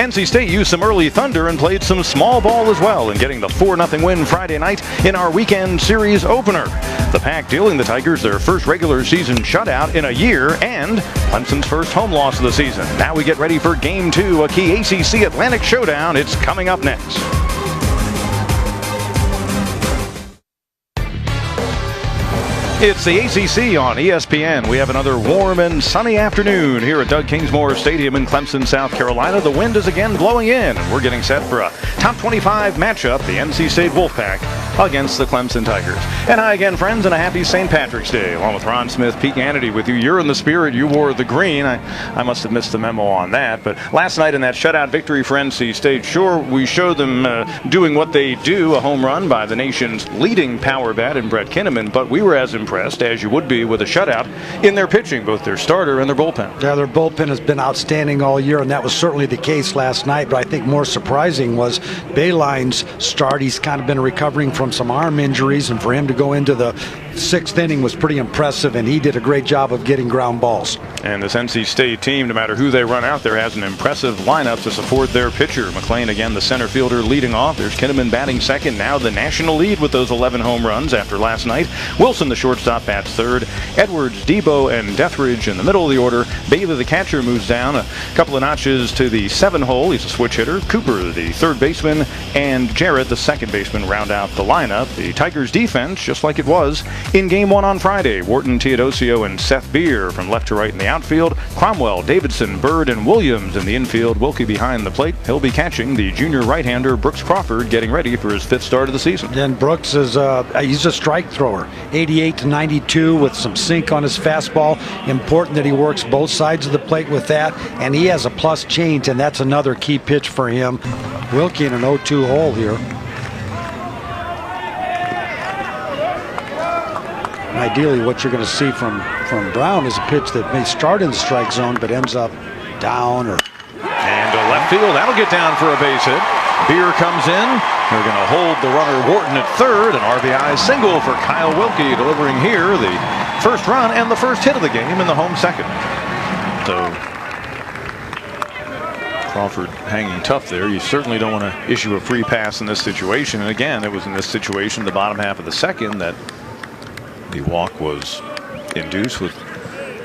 NC State used some early thunder and played some small ball as well in getting the 4-0 win Friday night in our weekend series opener. The Pack dealing the Tigers their first regular season shutout in a year and Clemson's first home loss of the season. Now we get ready for Game 2, a key ACC Atlantic showdown. It's coming up next. It's the ACC on ESPN. We have another warm and sunny afternoon here at Doug Kingsmore Stadium in Clemson, South Carolina. The wind is again blowing in, and we're getting set for a top 25 matchup, the NC State Wolfpack against the Clemson Tigers. And hi again, friends, and a happy St. Patrick's Day. Along with Ron Smith, Pete Hannity with you. You're in the spirit. You wore the green. I must have missed the memo on that. But last night in that shutout victory for NC State, sure, we showed them doing what they do, a home run by the nation's leading power bat in Brett Kinnaman, but we were as impressed as you would be with a shutout in their pitching, both their starter and their bullpen. Yeah, their bullpen has been outstanding all year, and that was certainly the case last night. But I think more surprising was Bayline's start. He's kind of been recovering from some arm injuries, and for him to go into the sixth inning was pretty impressive, and he did a great job of getting ground balls. And this NC State team, no matter who they run out there, has an impressive lineup to support their pitcher. McLean, again, the center fielder, leading off. There's Kinnaman batting second. Now the national lead with those 11 home runs after last night. Wilson, the shortstop, bats third. Edwards, Debo, and Deathridge in the middle of the order. Bailey, the catcher, moves down a couple of notches to the 7 hole. He's a switch hitter. Cooper, the third baseman, and Jarrett, the second baseman, round out the lineup. The Tigers defense, just like it was in Game 1 on Friday. Wharton, Teodosio, and Seth Beer from left to right in the outfield. Cromwell, Davidson, Bird, and Williams in the infield. Wilkie behind the plate. He'll be catching the junior right-hander Brooks Crawford, getting ready for his 5th start of the season. And Brooks is he's a strike thrower, 88 to 92 with some sink on his fastball. Important that he works both sides of the plate with that, and he has a plus change, and that's another key pitch for him. Wilkie in an 0-2 hole here. Ideally, what you're going to see from Brown is a pitch that may start in the strike zone but ends up down or. And to left field, that'll get down for a base hit. Beer comes in. They're going to hold the runner Wharton at third. An RBI single for Kyle Wilkie, delivering here the first run and the first hit of the game in the home second. So Crawford hanging tough there. You certainly don't want to issue a free pass in this situation. And again, it was in this situation, the bottom half of the second, that the walk was induced with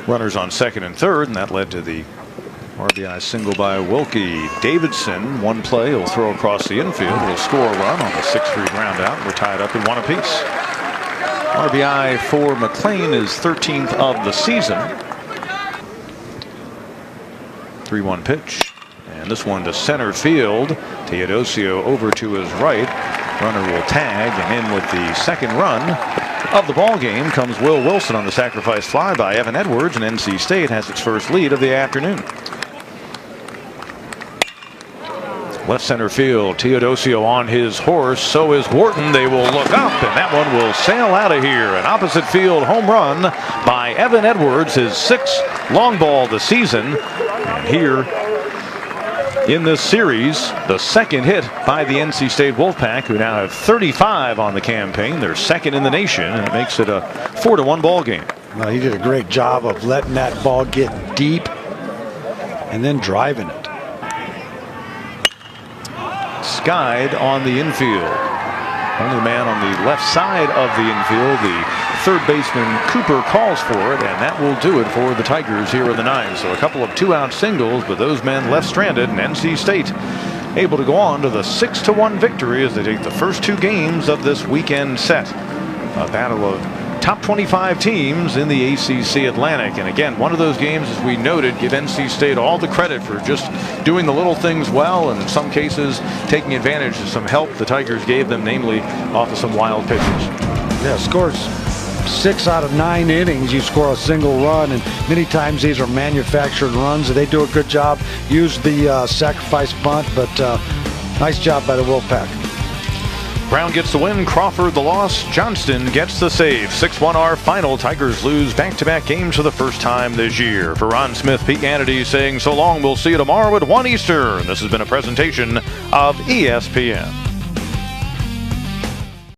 runners on second and third, and that led to the RBI single by Wilkie. Davidson, one play, will throw across the infield. Will score a run on the 6-3 ground out. We're tied up in 1 apiece. RBI for McLean is 13th of the season. 3-1 pitch. And this one to center field. Teodosio over to his right. Runner will tag, and in with the second run of the ball game comes Will Wilson on the sacrifice fly by Evan Edwards, and NC State has its first lead of the afternoon. Left center field, Teodosio on his horse, so is Wharton. They will look up, and that one will sail out of here. An opposite field home run by Evan Edwards, his 6th long ball of the season. And here in this series, the second hit by the NC State Wolfpack, who now have 35 on the campaign. They're second in the nation, and it makes it a 4-1 ball game. Well, he did a great job of letting that ball get deep and then driving it. Skied on the infield. Only man on the left side of the infield. The third baseman Cooper calls for it, and that will do it for the Tigers here in the 9th. So a couple of 2-out singles, but those men left stranded, and NC State able to go on to the 6-1 victory as they take the first 2 games of this weekend set. A battle of top 25 teams in the ACC Atlantic. And again, one of those games, as we noted, give NC State all the credit for just doing the little things well, and in some cases taking advantage of some help the Tigers gave them, namely off of some wild pitches. Yeah, scores 6 out of 9 innings, you score a single run, and many times these are manufactured runs. They do a good job. Use the sacrifice bunt, but nice job by the Wolfpack. Brown gets the win, Crawford the loss, Johnston gets the save. 6-1 our final. Tigers lose back-to-back games for the first time this year. For Ron Smith, Pete Hannity saying so long. We'll see you tomorrow at 1 Eastern. This has been a presentation of ESPN.